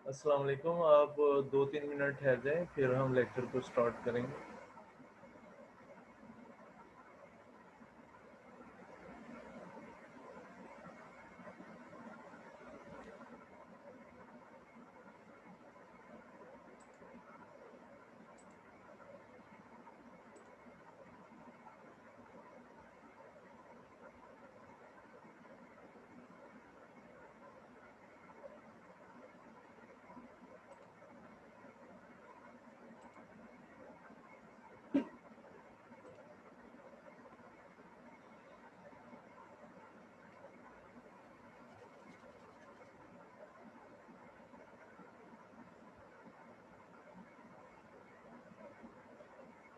अस्सलाम वालेकुम। आप 2-3 मिनट ठहर जाएं, फिर हम लेक्चर को स्टार्ट करेंगे।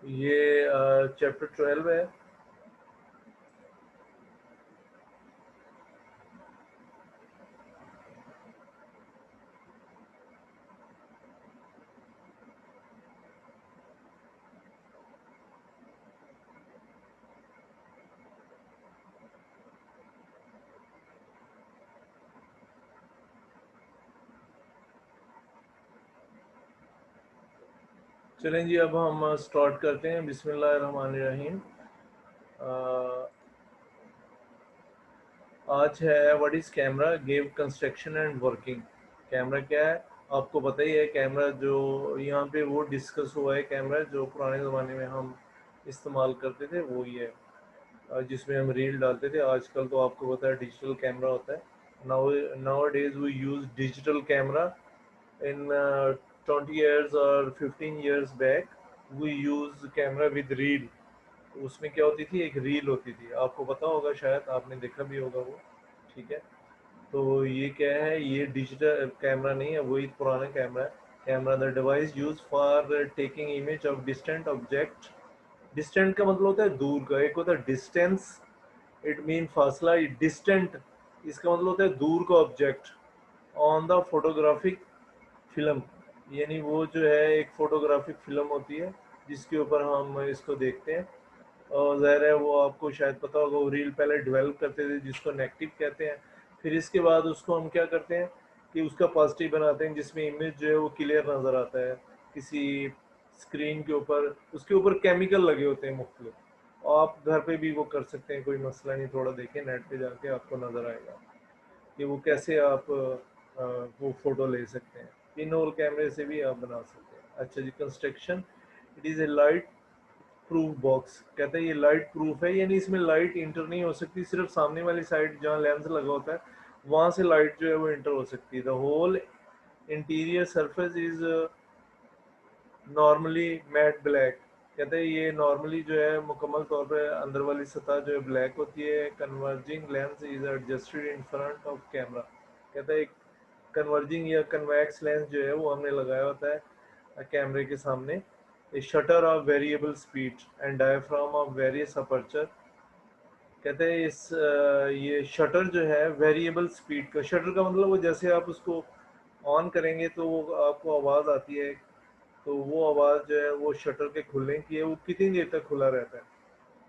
ये चैप्टर 12 है। चलें जी, अब हम स्टार्ट करते हैं। बिस्मिल्लाहिर्रहमानिर्रहीम। अ, आज है what is camera give construction and working. Camera क्या है, आपको पता ही है। कैमरा जो यहाँ पे वो डिस्कस हुआ है, कैमरा जो पुराने ज़माने में हम इस्तेमाल करते थे वो ही है, जिसमें हम रील डालते थे। आजकल तो आपको पता है डिजिटल कैमरा होता है। Nowadays we use digital camera. in 20 years or 15 years back we use camera with reel। तो उसमें क्या होती थी, एक रील होती थी, आपको पता होगा, शायद आपने देखा भी होगा वो। ठीक है। तो ये क्या है, ये डिजिटल कैमरा नहीं है, वही पुराना कैमरा है। Camera the device use for taking image of distant object. Distant का मतलब होता है दूर का, एक होता है डिस्टेंस, इट मीन फासला। डिस्टेंट इसका मतलब होता है दूर का object on the photographic film. यानी वो जो है एक फोटोग्राफिक फिल्म होती है जिसके ऊपर हम इसको देखते हैं। और ज़ाहिर है वो आपको शायद पता होगा, वो रील पहले डेवलप करते थे जिसको नेगेटिव कहते हैं। फिर इसके बाद उसको हम क्या करते हैं कि उसका पॉजिटिव बनाते हैं, जिसमें इमेज जो है वो क्लियर नज़र आता है किसी स्क्रीन के ऊपर। उसके ऊपर केमिकल लगे होते हैं मुख्तलिफ। और आप घर पे भी वो कर सकते हैं, कोई मसला नहीं। थोड़ा देखें नेट पे जाके, आपको नज़र आएगा कि वो कैसे आप वो फ़ोटो ले सकते हैं। पिन होल कैमरे से भी आप बना सकते हैं। अच्छा जी, construction. It is a light proof box. कहते हैं ये लाइट प्रूफ है, यानी इसमें लाइट इंटर नहीं हो सकती, सिर्फ सामने वाली साइड जहाँ लेंस लगा होता है वहाँ से लाइट जो है वो इंटर हो सकती है। The whole interior surface is normally matte black. कहते हैं ये नॉर्मली जो है मुकम्मल तौर पे अंदर वाली सतह जो है ब्लैक होती है। Converging lens is adjusted in front of camera. कहता है एक कन्वर्जिंग या कन्वैक्स लेंस जो है वो हमने लगाया होता है कैमरे के सामने। A shutter of variable speed and diaphragm of various aperture. कहते हैं ये शटर जो है वेरिएबल स्पीड का। शटर का मतलब वो जैसे आप उसको ऑन करेंगे तो वो आपको आवाज़ आती है। तो वो आवाज़ जो है वो शटर के खुलने की है, वो कितनी देर तक खुला रहता है।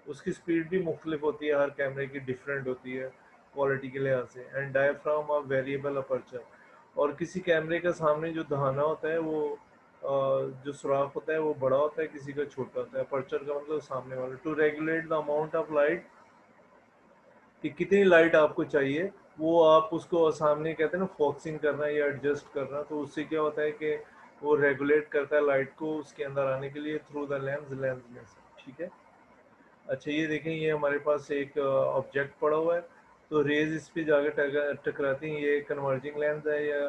उसकी स्पीड भी मुख्तलिफ होती है, हर कैमरे की डिफरेंट होती है क्वालिटी के लिहाज से। And diaphragm of variable aperture. और किसी कैमरे का सामने जो दहाना होता है वो जो सुराख होता है वो बड़ा होता है, किसी का छोटा होता है। अपर्चर का मतलब सामने वाला। To regulate the amount of light, कि कितनी लाइट आपको चाहिए, वो आप उसको सामने कहते हैं ना फोकसिंग करना या एडजस्ट करना। तो उससे क्या होता है कि वो रेगुलेट करता है लाइट को उसके अंदर आने के लिए थ्रू द लेंस में से। ठीक है। अच्छा ये देखें, ये हमारे पास एक ऑब्जेक्ट पड़ा हुआ है, तो रेज इस पे जाकर टकराती हैं। ये कन्वर्जिंग लेंस है या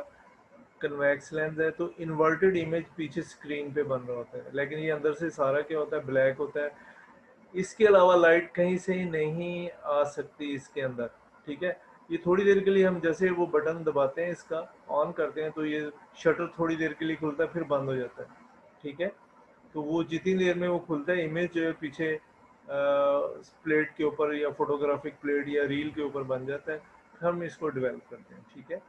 कन्वेक्स लेंस है, तो इन्वर्टेड इमेज पीछे स्क्रीन पे बन रहा होता है, लेकिन ये अंदर से सारा क्या होता है, ब्लैक होता है। इसके अलावा लाइट कहीं से ही नहीं आ सकती इसके अंदर। ठीक है। ये थोड़ी देर के लिए हम जैसे वो बटन दबाते हैं, इसका ऑन करते हैं, तो ये शटर थोड़ी देर के लिए खुलता है फिर बंद हो जाता है। ठीक है। तो वो जितनी देर में वो खुलता है, इमेज जो है पीछे प्लेट के ऊपर या फोटोग्राफिक प्लेट या रील के ऊपर बन जाता है। फिर हम इसको डेवलप करते हैं। ठीक है।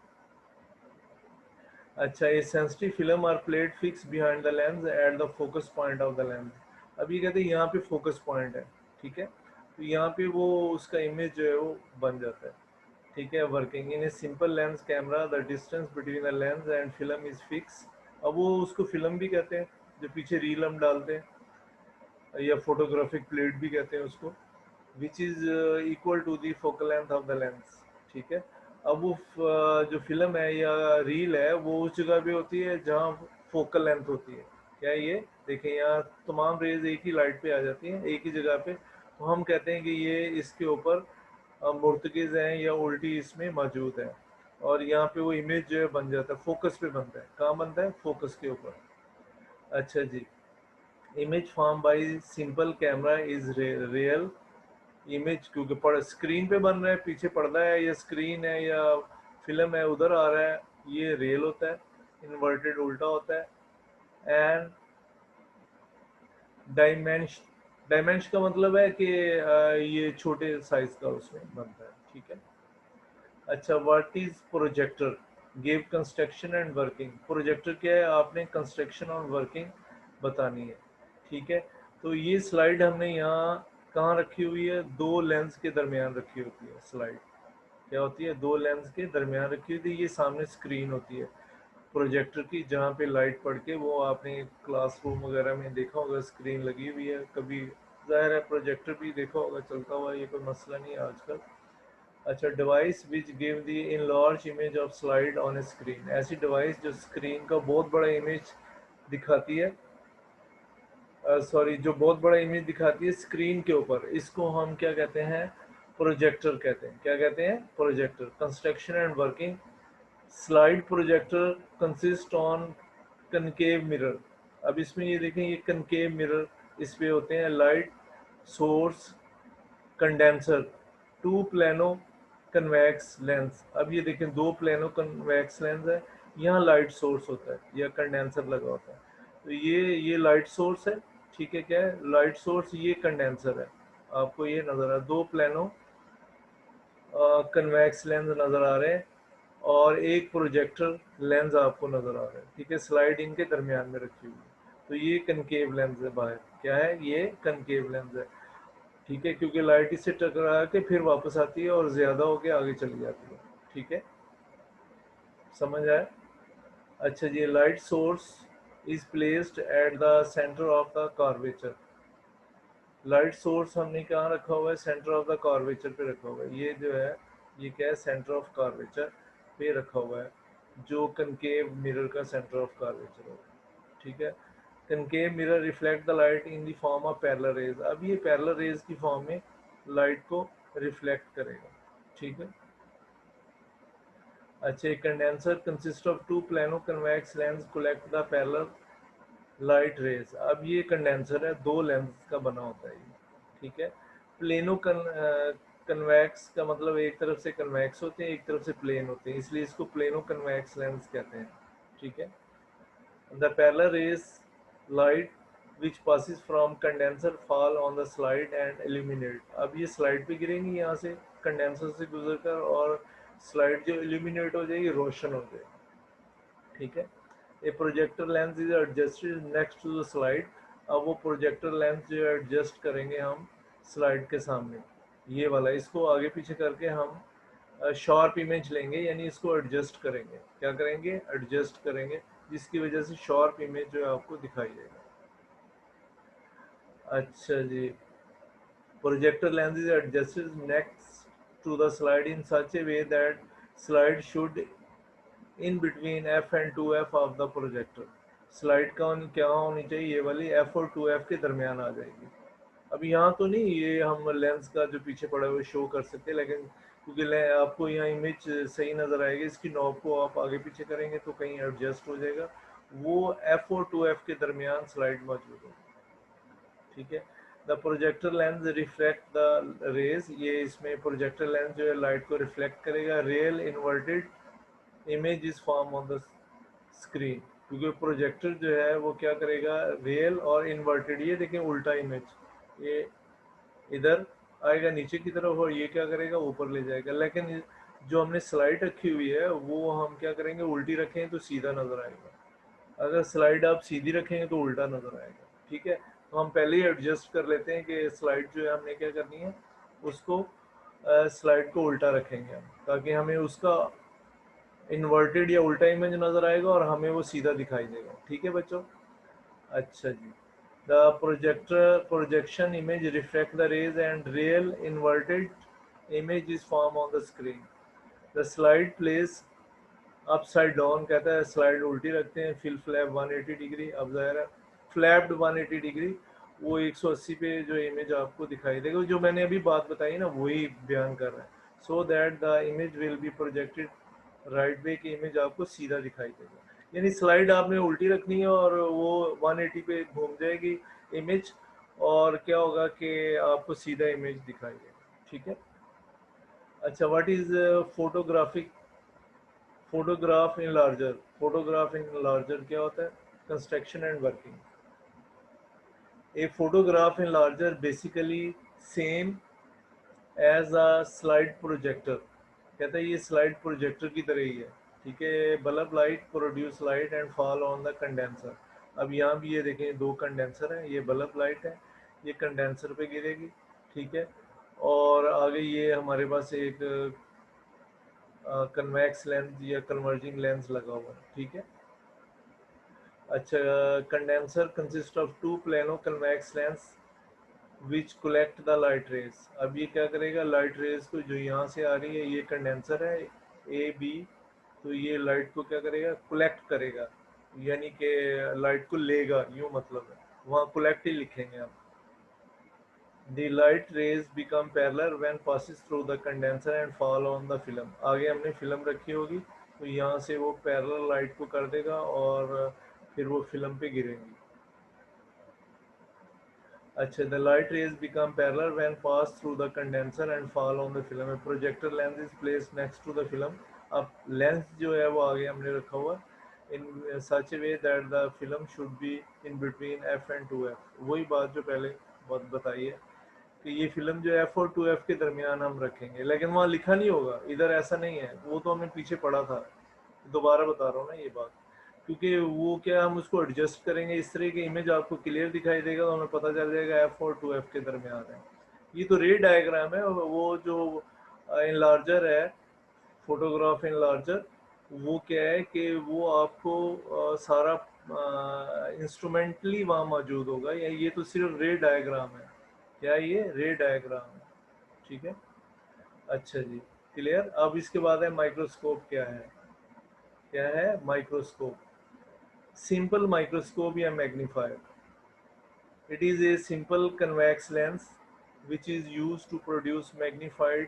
अच्छा, ये सेंसिटिव फिल्म और plate fix behind the lens at the focus point of the lens. अब ये कहते हैं यहाँ पे फोकस पॉइंट है। ठीक है। तो यहाँ पे वो उसका इमेज जो है वो बन जाता है। ठीक है। Working in a simple lens camera the distance between the lens and film is fix. अब वो उसको फिल्म भी कहते हैं, जो पीछे रील हम डालते हैं, या फोटोग्राफिक प्लेट भी कहते हैं उसको, which is equal to the focal length of the lens. ठीक है। अब वो जो फिल्म है या रील है वो उस जगह पे होती है जहाँ फोकल लेंथ होती है। क्या है ये? देखें यहाँ तमाम रेज एक ही लाइट पे आ जाती हैं एक ही जगह पे, तो हम कहते हैं कि ये इसके ऊपर मुर्तकिज़ हैं या उल्टी इसमें मौजूद है, और यहाँ पे वो इमेज जो है बन जाता है, फोकस पे बनता है। कहाँ बनता है? फोकस के ऊपर। अच्छा जी। Image form by simple camera is real image, क्योंकि पड़ स्क्रीन पे बन रहा है, पीछे पर्दा है या स्क्रीन है या फिल्म है उधर आ रहा है, ये रियल होता है। इन्वर्टेड उल्टा होता है। एंड डायमेंश डायमेंश का मतलब है कि ये छोटे साइज का उसमें बनता है। ठीक है। अच्छा, what is projector? Give construction and working. Projector क्या है? आपने कंस्ट्रक्शन और वर्किंग बतानी है। ठीक है। तो ये स्लाइड हमने यहाँ कहाँ रखी हुई है? दो लेंस के दरमियान रखी होती है स्लाइड। क्या होती है? दो लेंस के दरमियान रखी होती है। ये सामने स्क्रीन होती है प्रोजेक्टर की, जहाँ पे लाइट पड़ के, वो आपने क्लासरूम वगैरह में देखा होगा स्क्रीन लगी हुई है कभी, जाहिर है प्रोजेक्टर भी देखा होगा चलता हुआ, ये कोई मसला नहीं है आजकल। अच्छा, device which give the in large image of slide on A screen. ऐसी डिवाइस जो स्क्रीन का बहुत बड़ा इमेज दिखाती है, सॉरी, जो बहुत बड़ा इमेज दिखाती है स्क्रीन के ऊपर, इसको हम क्या कहते हैं? प्रोजेक्टर कहते हैं। क्या कहते हैं? Projector. Construction and working. Slide projector consist on concave mirror. अब इसमें ये देखें, ये कनकेव मिरर इस पे होते हैं, light source, condenser, two plano convex lens. अब ये देखें, दो प्लेनो कन्वेक्स लेंस है, यहाँ लाइट सोर्स होता है या कंडेंसर लगा होता है। तो ये लाइट सोर्स है। ठीक है। क्या है? Light source. ये कंडेंसर है। आपको ये नज़र आ, दो प्लेनो कन्वेक्स लेंस नज़र आ रहे हैं, और एक प्रोजेक्टर लेंस आपको नज़र आ रहा है। ठीक है। स्लाइड इनके दरमियान में रखी हुई है, तो ये कनकेव लेंस है बाहर। क्या है? ये कनकेव लेंस है। ठीक है। क्योंकि लाइट इससे टकरा के फिर वापस आती है और ज़्यादा होके आगे चली जाती है। ठीक है। समझ आया? अच्छा जी। Light source is placed at the centre of the curvature. Light source हमने कहाँ रखा हुआ है? सेंटर ऑफ द कर्वेचर पे रखा हुआ है। ये जो है, ये क्या है? सेंटर ऑफ कर्वेचर पे रखा हुआ है, जो कनकेव मिरर का सेंटर ऑफ कर्वेचर होगा। ठीक है। Concave mirror reflect the light in the form of parallel rays. अब ये पैरेलल रेज की फॉर्म में लाइट को रिफ्लेक्ट करेगा। ठीक है। अच्छा, एक condenser consist of two plano convex lens collect the parallel light rays. अब ये कंडेंसर है, दो लेंस का बना होता है ये। ठीक है। प्लेनो कन्वेक्स का मतलब एक तरफ से कन्वेक्स होते हैं, एक तरफ से प्लेन होते हैं, इसलिए इसको प्लेनो कन्वेक्स लेंस कहते हैं। ठीक है। The parallel raise light which passes from condenser fall on the slide and illuminate। अब ये स्लाइड पे गिरेंगी यहाँ से कंडेंसर से गुजरकर, और स्लाइड जो इल्यूमिनेट हो जाएगी, रोशन हो जाएगी। ठीक है। A projector lens is adjusted next to the slide. अब वो प्रोजेक्टर लेंस जो है एडजस्ट करेंगे हम स्लाइड के सामने, ये वाला, इसको आगे पीछे करके हम शार्प इमेज लेंगे, यानी इसको एडजस्ट करेंगे। क्या करेंगे? एडजस्ट करेंगे, जिसकी वजह से शार्प इमेज जो है आपको दिखाई देगा। अच्छा जी। Projector lens is adjusted next to the slide in such a way that slide should in between f and 2f of the projector। Slide का क्या होनी चाहिए? ये वाली f और 2f के दरमियान आ जाएगी। अब यहाँ तो नहीं, ये हम लेंस का जो पीछे पड़ा हुआ शो कर सकते हैं, लेकिन क्योंकि आपको यहाँ इमेज सही नज़र आएगी, इसकी नॉब को आप आगे पीछे करेंगे तो कहीं एडजस्ट हो जाएगा, वो f और 2f के दरमियान स्लाइड मौजूद होगी। ठीक है। The projector lens reflect the rays. ये इसमें प्रोजेक्टर लेंस जो है लाइट को रिफ्लेक्ट करेगा। Real inverted image is form on the screen. क्योंकि प्रोजेक्टर जो है वो क्या करेगा? रियल और इन्वर्टेड, ये देखें उल्टा इमेज, ये इधर आएगा नीचे की तरफ, और ये क्या करेगा? ऊपर ले जाएगा। लेकिन जो हमने स्लाइड रखी हुई है वो हम क्या करेंगे? उल्टी रखें तो सीधा नज़र आएगा, अगर स्लाइड आप सीधी रखेंगे तो उल्टा नज़र आएगा। ठीक है। तो हम पहले ही एडजस्ट कर लेते हैं कि स्लाइड जो है हमने क्या करनी है, उसको स्लाइड को उल्टा रखेंगे हम, ताकि हमें उसका इन्वर्टेड या उल्टा इमेज नज़र आएगा और हमें वो सीधा दिखाई देगा। ठीक है बच्चों? अच्छा जी। The projector projection image reflect the rays and real inverted image is form on the screen. The slide place upside down, कहता है स्लाइड उल्टी रखते हैं, फिल फ्लैप 180 डिग्री। अब ज़ाहिर है फ्लैप्ड 180 डिग्री, वो 180 पे जो इमेज आपको दिखाई देगा, जो मैंने अभी बात बताई ना वही बयान कर रहा है। So that the image will be projected right way की इमेज आपको सीधा दिखाई देगा। यानी स्लाइड आपने उल्टी रखनी है और वो 180 पे घूम जाएगी इमेज, और क्या होगा कि आपको सीधा इमेज दिखाई देगा। ठीक है? अच्छा, what is photographic photograph enlarger? Photograph enlarger क्या होता है? Construction and working. A photograph enlarger basically same as a slide projector. कहता है ये स्लाइड प्रोजेक्टर की तरह ही है। ठीक है? Bulb light produce light and fall on the condenser. अब यहाँ भी ये देखें, दो कंडेंसर हैं, ये बल्ब लाइट है, ये कंडेंसर पे गिरेगी। ठीक है? और आगे ये हमारे पास एक कन्वेक्स लेंस या कन्वर्जिंग लेंस लगा हुआ है। ठीक है? अच्छा, condenser consist of two plano convex lens which collect the light rays. अब ये क्या करेगा, लाइट रेज को जो यहाँ से आ रही है, ये कंडेंसर है ए बी, तो ये लाइट को क्या करेगा, कलेक्ट करेगा, यानी कि लाइट को लेगा, यूँ मतलब है, वहाँ कलेक्ट ही लिखेंगे हम। The light rays become parallel when passes through the condenser and fall on the film। आगे हमने फिल्म रखी होगी, तो यहाँ से वो पैरेलल लाइट को कर देगा और फिर वो फिल्म पे गिरेंगी। अच्छा, the light rays become parallel when pass through the condenser and fall on the film। A projector lens is placed next to the film। अब लेंस जो है वो आगे हमने रखा हुआ in such a way that the film should be in between f and 2f। वही बात जो पहले बहुत बताई है कि ये फिल्म जो एफ और 2f के दरमियान हम रखेंगे, लेकिन वहाँ लिखा नहीं होगा, इधर ऐसा नहीं है, वो तो हमने पीछे पढ़ा था। दोबारा बता रहा हूँ ना ये बात, क्योंकि वो क्या हम उसको एडजस्ट करेंगे इस तरह की इमेज आपको क्लियर दिखाई देगा, तो हमें पता चल जाएगा एफ और 2f के दरमियान है। ये तो रे डायग्राम है, और वो जो इनलार्जर है, फोटोग्राफ इनलार्जर, वो क्या है कि वो आपको सारा इंस्ट्रूमेंटली वहाँ मौजूद होगा, या ये तो सिर्फ रे डायग्राम है। क्या ये रे डायग्राम है? ठीक है? अच्छा जी, क्लियर। अब इसके बाद है माइक्रोस्कोप। क्या है? क्या है माइक्रोस्कोप? सिंपल माइक्रोस्कोप या magnifier. It is a simple convex lens which is used to produce magnified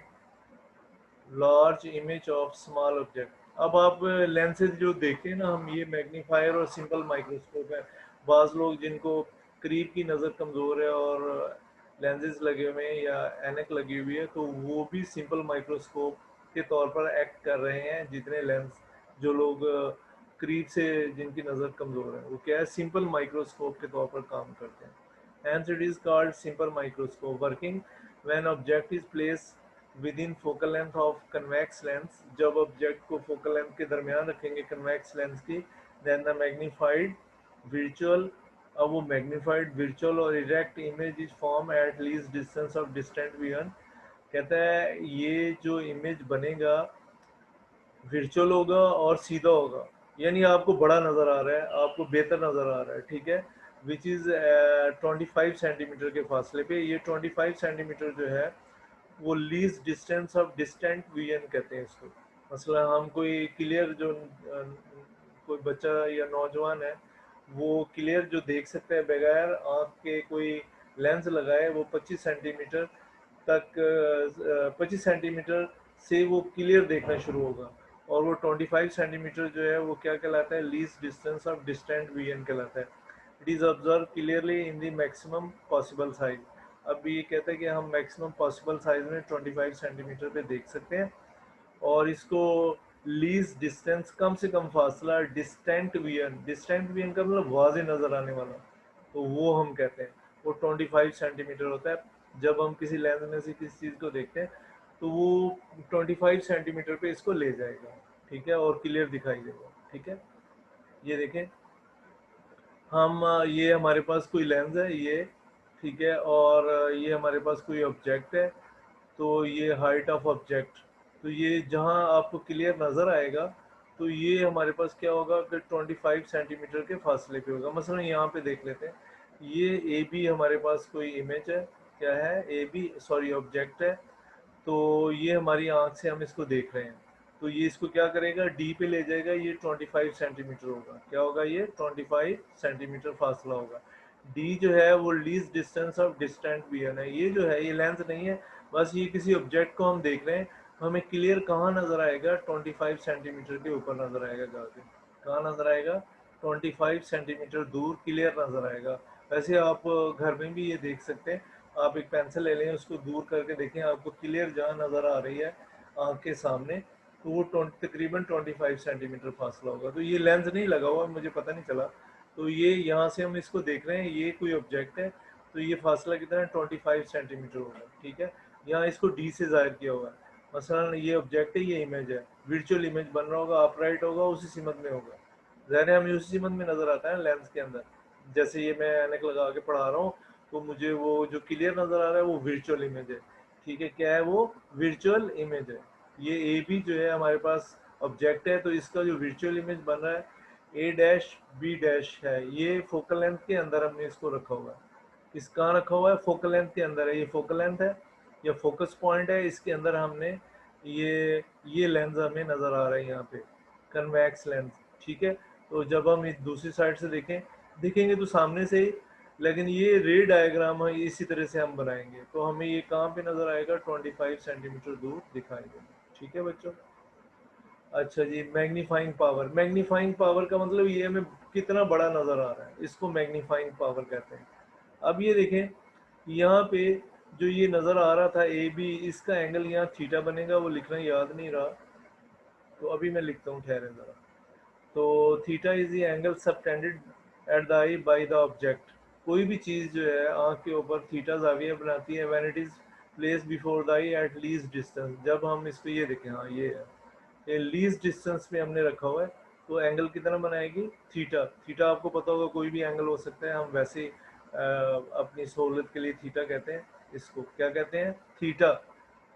large image of small object। अब आप लेंसेज जो देखते हैं ना हम, ये मैग्नीफायर और सिंपल माइक्रोस्कोप है। बाज़ लोग जिनको करीब की नज़र कमज़ोर है और लेंसेज लगे हुए हैं या एनक लगी हुई है, तो वो भी सिंपल माइक्रोस्कोप के तौर पर एक्ट कर रहे हैं। जितने लेंस जो लोग करीब से जिनकी नज़र कमज़ोर है, वो क्या है, सिंपल माइक्रोस्कोप के तौर पर काम करते हैं। Hence it is called simple microscope, working when object is placed within focal length of convex lens। जब ऑब्जेक्ट को फोकल लेंथ के दरमियान रखेंगे कन्वेक्स लेंस की, then the magnified virtual, अब वो मैग्नीफाइड virtual और erect image is form at least distance of distant vision. कहता है ये जो इमेज बनेगा वर्चुअल होगा और सीधा होगा, यानी आपको बड़ा नज़र आ रहा है, आपको बेहतर नज़र आ रहा है। ठीक है? विच इज़ 25 सेंटीमीटर के फासले पे। ये 25 सेंटीमीटर जो है वो least distance of distant vision कहते हैं इसको। मसला हम कोई क्लियर जो कोई बच्चा या नौजवान है, वो क्लियर जो देख सकता है बगैर आँख के कोई लेंस लगाए, वो 25 सेंटीमीटर तक 25 सेंटीमीटर से वो क्लियर देखना शुरू होगा। और वो 25 सेंटीमीटर जो है वो क्या कहलाता है, least distance of distant vision कहलाता है। It is observe clearly in the maximum possible size. अब ये कहता है कि हम मैक्सिमम पॉसिबल साइज में 25 सेंटीमीटर पे देख सकते हैं, और इसको लीस्ट डिस्टेंस, कम से कम फासला, डिस्टेंट विजन, डिस्टेंट विजन का मतलब वाज़े नज़र आने वाला, तो वो हम कहते हैं वो 25 सेंटीमीटर होता है। जब हम किसी लेंस में से किसी चीज़ को देखते हैं तो वो 25 सेंटीमीटर पे इसको ले जाएगा। ठीक है? और क्लियर दिखाई देगा। ठीक है? ये देखें, हम ये हमारे पास कोई लेंस है ये, ठीक है, और ये हमारे पास कोई ऑब्जेक्ट है, तो ये हाइट ऑफ ऑब्जेक्ट, तो ये जहाँ आपको क्लियर नज़र आएगा तो ये हमारे पास क्या होगा कि 25 सेंटीमीटर के फासले पे होगा। मसलन यहाँ पे देख लेते हैं, ये ए बी हमारे पास कोई इमेज है, क्या है, ए बी सॉरी ऑब्जेक्ट है। तो ये हमारी आंख से हम इसको देख रहे हैं, तो ये इसको क्या करेगा, डी पे ले जाएगा, ये 25 सेंटीमीटर होगा। क्या होगा, ये 25 सेंटीमीटर फासला होगा। डी जो है वो least distance of distant vision है, ये जो है ये लेंथ नहीं है, बस ये किसी ऑब्जेक्ट को हम देख रहे हैं, तो हमें क्लियर कहाँ नज़र आएगा, 25 सेंटीमीटर के ऊपर नज़र आएगा जाके। कहाँ नज़र आएगा, 25 सेंटीमीटर दूर क्लियर नज़र आएगा। वैसे आप घर में भी ये देख सकते हैं, आप एक पेंसिल ले लें, उसको दूर करके देखें, आपको क्लियर जहाँ नज़र आ रही है आँख के सामने, तो वो तकरीबन 25 सेंटीमीटर फासला होगा। तो ये लेंस नहीं लगा हुआ, मुझे पता नहीं चला। तो ये यहाँ से हम इसको देख रहे हैं, ये कोई ऑब्जेक्ट है, तो ये फासला कितना है, 25 सेंटीमीटर होगा। ठीक है, यहाँ इसको डी से ज़ाहिर किया हुआ है। मसलन ये ऑब्जेक्ट है, ये इमेज है, वर्चुअल इमेज बन रहा होगा, अपराइट होगा, उसी सिमत में होगा। ज़ाहिर है हमें उसी सिमत में नज़र आता है लेंस के अंदर। जैसे ये मैं ऐनक लगा के पढ़ा रहा हूँ, तो मुझे वो जो क्लियर नज़र आ रहा है वो वर्चुअल इमेज है। ठीक है, क्या है वो, वर्चुअल इमेज है। ये ए बी जो है हमारे पास ऑब्जेक्ट है, तो इसका जो वर्चुअल इमेज बन रहा है ए डैश बी डैश है, ये फोकल लेंथ के अंदर हमने इसको रखा हुआ है। इस कहाँ रखा हुआ है, फोकल लेंथ के अंदर है, ये फोकल लेंथ है या फोकस पॉइंट है, इसके अंदर हमने ये लेंस हमें नज़र आ रहा है यहाँ पे, कन्वेक्स लेंस। ठीक है, तो जब हम इस दूसरी साइड से देखेंगे तो सामने से ही, लेकिन ये रे डायग्राम है, इसी तरह से हम बनाएंगे, तो हमें ये कहाँ पे नज़र आएगा, 25 सेंटीमीटर दूर दिखाई देगा। ठीक है बच्चों। अच्छा जी, मैग्नीफाइंग पावर, मैग्नीफाइंग पावर का मतलब ये हमें कितना बड़ा नज़र आ रहा है, इसको मैग्नीफाइंग पावर कहते हैं। अब ये देखें, यहाँ पे जो ये नज़र आ रहा था ए बी, इसका एंगल यहाँ थीटा बनेगा, वो लिखना याद नहीं रहा, तो अभी मैं लिखता हूँ, ठहरे ज़रा। तो theta is the angle subtended at the I bye the object. कोई भी चीज़ जो है आँख के ऊपर थीटा जाविया बनाती है when it is place before the I at least distance. जब हम इसको ये देखें, हाँ ये है, ये लीस्ट डिस्टेंस पे हमने रखा हुआ है, तो एंगल कितना बनाएगी, थीटा। थीटा आपको पता होगा कोई भी एंगल हो सकता है, हम वैसे ही अपनी सहूलत के लिए थीटा कहते हैं। इसको क्या कहते हैं, थीटा।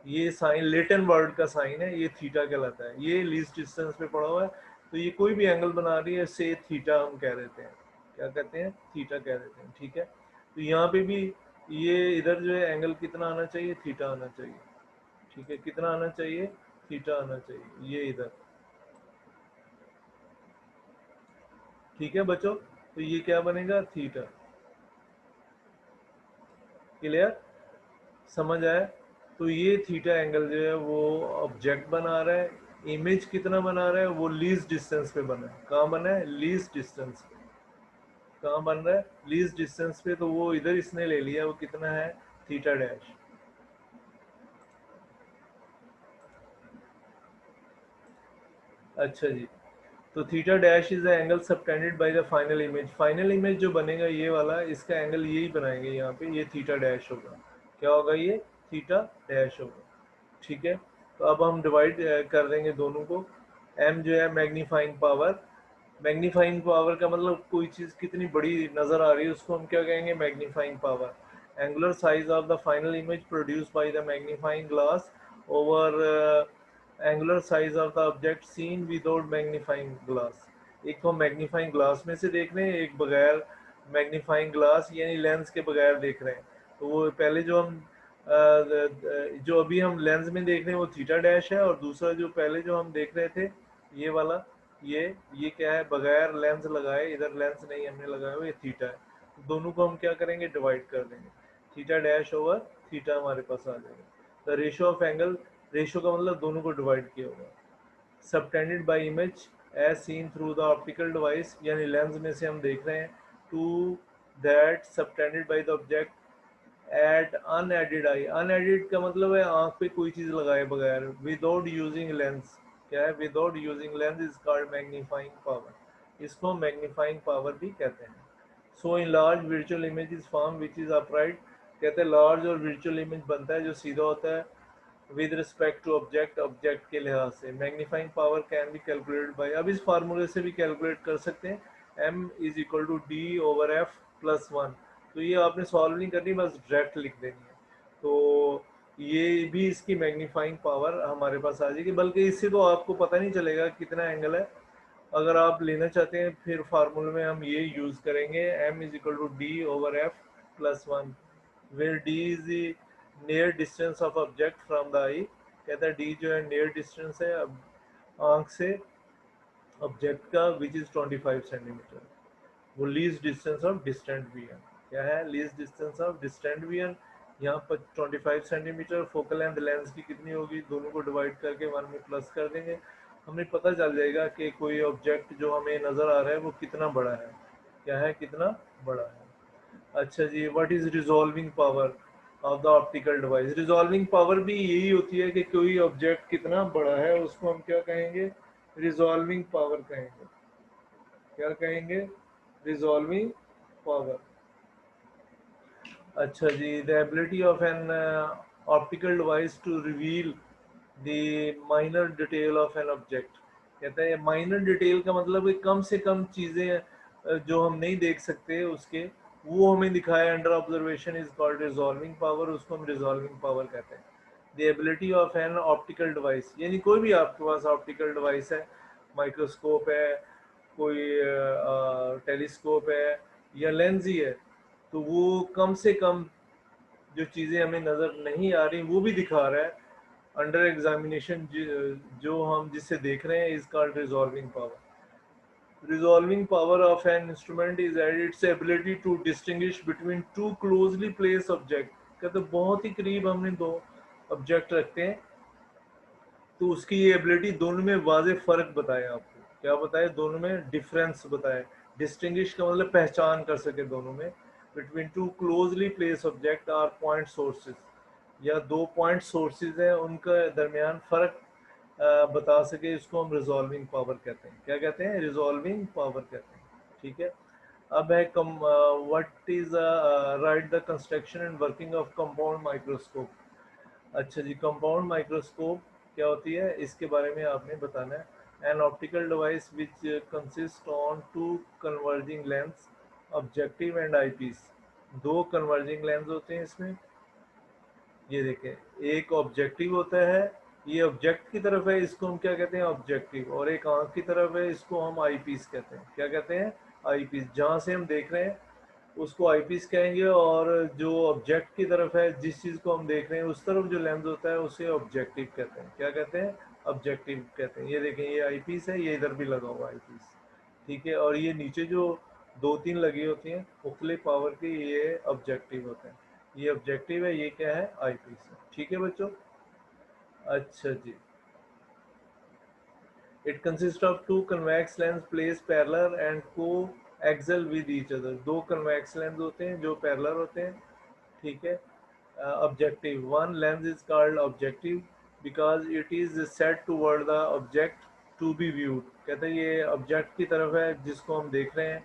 ये साइन लेटिन वर्ड का साइन है, ये थीटा कहलाता है, ये लीस्ट डिस्टेंस पे पड़ा हुआ है, तो ये कोई भी एंगल बना रही है, से थीटा हम कह देते हैं, क्या कहते हैं, थीटा कह देते हैं। ठीक है, तो यहाँ पे भी ये इधर जो है एंगल कितना आना चाहिए, थीटा आना चाहिए। ठीक है, कितना आना चाहिए, थीटा आना चाहिए, ये इधर। ठीक है बच्चों, तो ये क्या बनेगा, थीटा। क्लियर, समझ आया। तो ये थीटा एंगल जो है वो ऑब्जेक्ट बना रहा है, इमेज कितना बना रहा है, वो लीस्ट डिस्टेंस पे बना है। कहाँ बना है, लीस्ट डिस्टेंस पे। कहाँ बन रहा है, लीस्ट डिस्टेंस पे, तो वो इधर इसने ले लिया, वो कितना है, थीटा डैश। अच्छा जी, तो theta dash is the angle subtended by the final image. Final image जो बनेगा ये वाला, इसका एंगल यही बनाएंगे यहाँ पे, ये थीटा डैश होगा। क्या होगा, ये थीटा डैश होगा। ठीक है, तो अब हम डिवाइड कर देंगे दोनों को। एम जो है मैग्नीफाइंग पावर, मैग्नीफाइंग पावर का मतलब कोई चीज़ कितनी बड़ी नज़र आ रही है उसको हम क्या कहेंगे, magnifying power. Angular size of the final image produce by the magnifying glass over angular size of the object seen without magnifying glass. एक तो मैग्नीफाइंग ग्लास में से देख रहे हैं, एक बगैर मैग्नीफाइंग ग्लास यानी लेंस के बगैर देख रहे हैं। तो वो पहले जो हम जो अभी हम लेंस में देख रहे हैं वो थीटा डैश है, और दूसरा जो पहले जो हम देख रहे थे ये वाला, ये क्या है, बगैर लेंस लगाए, इधर लेंस नहीं हमने लगाया हुआ, ये थीटा है। तो दोनों को हम क्या करेंगे, डिवाइड कर देंगे, थीटा डैश ओवर थीटा हमारे पास आ जाएगा। The ratio of angle, ratio का मतलब दोनों को डिवाइड किया हुआ, subtended by image as seen through the optical device, यानी लेंस में से हम देख रहे हैं, to that subtended by the object at unaided eye. Unaided का मतलब है आंख पे कोई चीज़ लगाए बगैर, विदाउट यूजिंग लेंस। क्या है, without using lens is called magnifying power. इसको मैग्नीफाइंग पावर भी कहते हैं। So in large virtual image is form which is upright. कहते हैं लार्ज और वर्चुअल इमेज बनता है जो सीधा होता है with respect to object, object के लिहाज से। Magnifying power can be calculated by, अब इस फार्मूले से भी कैलकुलेट कर सकते हैं, M is equal to D over F plus one. तो ये आपने सॉल्व नहीं करनी, बस डायरेक्ट लिख देनी है। तो ये भी इसकी मैग्नीफाइंग पावर हमारे पास आ जाएगी, बल्कि इससे तो आपको पता नहीं चलेगा कितना एंगल है। अगर आप लेना चाहते हैं फिर फार्मूले में हम ये यूज़ करेंगे, m is equal to D over F plus one, where D is the near distance of object from the eye. कहता है डी जो है नियर डिस्टेंस है अब आंख से ऑब्जेक्ट का, विच इज़ 25 सेंटीमीटर। वो least distance of distant vision क्या है, least distance of distant vision यहाँ पर 25 सेंटीमीटर। फोकल लेंथ लेंस की कितनी होगी, दोनों को डिवाइड करके 1 में प्लस कर देंगे, हमें पता चल जाएगा कि कोई ऑब्जेक्ट जो हमें नज़र आ रहा है वो कितना बड़ा है, क्या है, कितना बड़ा है। अच्छा जी, what is resolving power of the optical device. Resolving power भी यही होती है कि कोई ऑब्जेक्ट कितना बड़ा है, उसको हम क्या कहेंगे, रिजॉल्विंग पावर कहेंगे। क्या कहेंगे, रिजॉल्विंग पावर। अच्छा जी, the ability of an optical device to reveal the minor detail of an object. कहता है माइनर डिटेल का मतलब है कम से कम चीज़ें जो हम नहीं देख सकते उसके, वो हमें दिखाया under observation is called resolving power, उसको हम रिजॉल्विंग पावर कहते हैं। The ability of an optical device, यानी कोई भी आपके पास ऑप्टिकल डिवाइस है, माइक्रोस्कोप है, कोई टेलीस्कोप है या लेंस ही है, तो वो कम से कम जो चीज़ें हमें नज़र नहीं आ रही वो भी दिखा रहा है अंडर एग्जामिनेशन, जो हम जिससे देख रहे हैं is called resolving power. Resolving power of an instrument is at its ability to distinguish between two closely place object. कहते बहुत ही करीब हमने दो ऑब्जेक्ट रखते हैं तो उसकी ये एबिलिटी दोनों में वाजे फर्क बताए, आपको क्या बताए, दोनों में डिफरेंस बताए। डिस्टिंग्विश का मतलब पहचान कर सके दोनों में, between two closely place object are point sources, या दो पॉइंट सोर्सेज हैं उनका दरमियान फर्क बता सके, इसको हम रिजॉल्विंग पावर कहते हैं। क्या कहते हैं, रिजॉल्विंग पावर कहते हैं। ठीक है, अब है come what is right the construction and working of compound microscope. अच्छा जी, कंपाउंड माइक्रोस्कोप क्या होती है इसके बारे में आपने बताना है। An optical device which consist on two converging lens, objective and eyepiece. दो कन्वर्जिंग लेंस होते हैं इसमें, ये देखें, एक ऑब्जेक्टिव होता है, ये ऑब्जेक्ट की तरफ है, इसको हम क्या कहते हैं, ऑब्जेक्टिव, और एक आंख की तरफ है, इसको हम आई पीस कहते हैं। क्या कहते हैं, आई पीस। जहाँ से हम देख रहे हैं उसको आई पीस कहेंगे, और जो ऑब्जेक्ट की तरफ है, जिस चीज़ को हम देख रहे हैं उस तरफ जो लेंस होता है उसे ऑब्जेक्टिव कहते हैं। क्या कहते हैं, ऑब्जेक्टिव कहते हैं। ये देखें, ये आई पीस है, ये इधर भी लगा हुआ आई पीस, ठीक है, और ये नीचे जो दो तीन लगी होती हैं उखले पावर की, ये ऑब्जेक्टिव होते हैं। ये ऑब्जेक्टिव है, ये क्या है, आई पीस है। ठीक है बच्चों। अच्छा जी, it consist of two convex lens place parallel and coaxial with each other. दो कन्वेक्स लेंस होते हैं जो पैरेलल होते हैं, ठीक है। Objective, one lens is called objective because it is set toward the object to be viewed. कहते हैं ये ऑब्जेक्ट की तरफ है जिसको हम देख रहे हैं।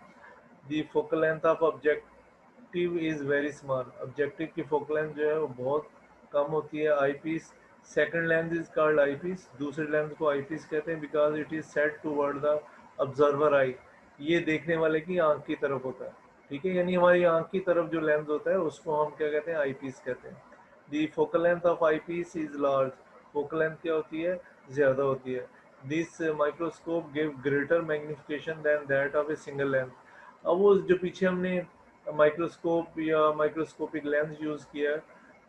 The focal length of objective is very small. Objective की फोकल लेंथ जो है वो बहुत कम होती है। Eyepiece, second lens is called eyepiece, दूसरे लेंस को आई पीस कहते हैं because it is set toward the observer eye. ये देखने वाले की आंख की तरफ होता है, ठीक है, यानी हमारी आंख की तरफ जो लेंस होता है उसको हम क्या कहते हैं, आई पीस कहते हैं। The focal length of eyepiece is large. Focal length क्या होती है, ज़्यादा होती है। This microscope give greater magnification than that of a single lens. अब वो जो पीछे हमने माइक्रोस्कोप या माइक्रोस्कोपिक लेंस यूज़ किया है,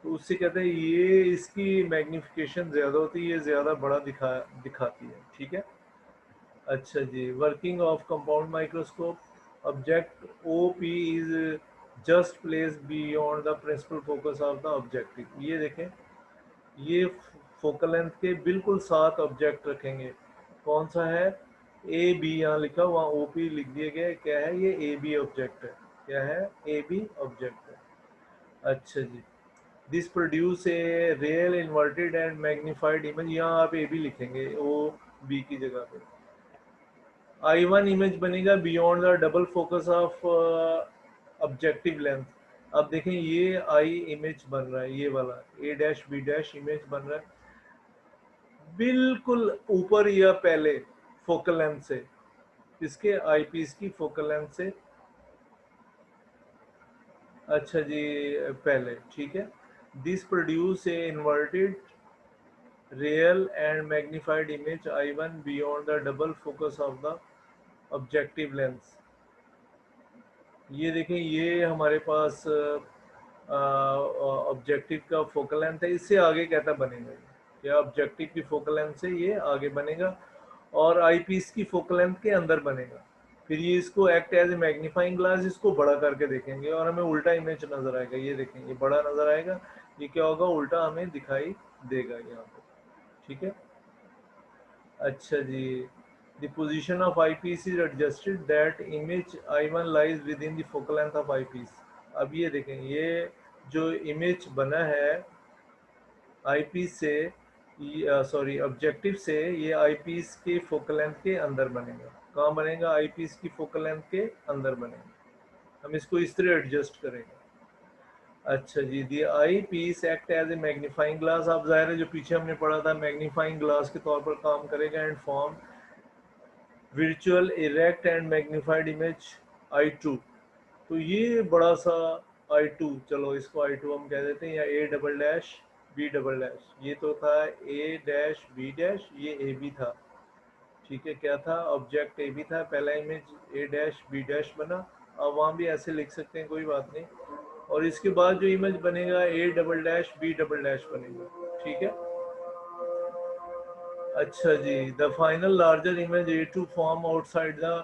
तो उससे कहते हैं ये इसकी मैग्निफिकेशन ज़्यादा होती है, ये ज़्यादा बड़ा दिखाती है। ठीक है। अच्छा जी, working of compound microscope. Object O P is just place beyond the principal focus of the objective. ये देखें, ये फोकल लेंथ के बिल्कुल साथ ऑब्जेक्ट रखेंगे। कौन सा है, ए बी, यहाँ लिखा हुआ ओ पी लिख दिया गया है, क्या है ये, ए बी ऑब्जेक्ट है। क्या है, ए बी ऑब्जेक्ट है। अच्छा जी, this produce a real inverted and magnified image. यहाँ आप ए बी लिखेंगे ओ बी की जगह पे। आई वन इमेज बनेगा beyond the double focus of objective length. अब देखें ये आई इमेज बन रहा है, ये वाला ए डैश बी डैश इमेज बन रहा है बिल्कुल ऊपर या पहले फोकल लेंथ से, इसके आईपीस की फोकल लेंथ से। अच्छा जी, पहले, ठीक है। This produce a inverted real and magnified image I1 beyond the double focus of the objective lens. ये देखें, ये हमारे पास ऑब्जेक्टिव का फोकल लेंथ है, इससे आगे कहता बनेगा या ऑब्जेक्टिव की फोकल लेंथ से ये आगे बनेगा और आई पीस की फोकल लेंथ के अंदर बनेगा। फिर ये इसको act as a magnifying glass, इसको बड़ा करके देखेंगे और हमें उल्टा इमेज नजर आएगा। ये देखें, ये बड़ा नजर आएगा, ये क्या होगा, उल्टा हमें दिखाई देगा यहाँ पे। ठीक है, अच्छा जी। The position of eyepiece is adjusted that image I1 lies within the focal length of eyepiece। अब ये देखें, ये जो इमेज बना है आईपीस से, सॉरी ऑब्जेक्टिव से, ये आईपीस के फोकल लेंथ के अंदर बनेगा। कहाँ बनेगा? आईपीस की फोकल लेंथ के अंदर बनेगा। हम इसको इस तरह एडजस्ट करेंगे। अच्छा जी, the eyepiece act as a magnifying glass. अब जाहिर है जो पीछे हमने पढ़ा था, मैग्नीफाइंग ग्लास के तौर पर काम करेगा and form virtual erect and magnified image I2। तो ये बड़ा सा I2, चलो इसको I2 हम कह देते हैं, या A double dash B double dash. ये तो था A डैश B डैश, ये AB था। ठीक है, क्या था? ऑब्जेक्ट AB था, पहला image A dash B dash बना। अब वहाँ भी ऐसे लिख सकते हैं, कोई बात नहीं। और इसके बाद जो इमेज बनेगा A double dash B double dash बनेगा। ठीक है, अच्छा जी। The final larger image A2 form outside the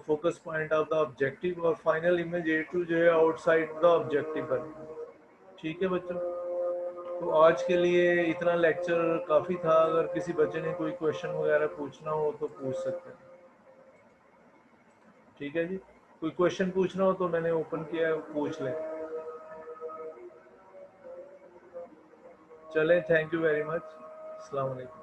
focus point of the objective, और फाइनल इमेज A2 जो है आउटसाइड द ऑब्जेक्टिव बनेगी। ठीक है बच्चों, तो आज के लिए इतना लेक्चर काफ़ी था। अगर किसी बच्चे ने कोई क्वेश्चन वगैरह पूछना हो तो पूछ सकते हैं। ठीक है जी, कोई क्वेश्चन पूछना हो तो मैंने ओपन किया है, पूछ लें। चलें, थैंक यू वेरी मच। अस्सलाम वालेकुम।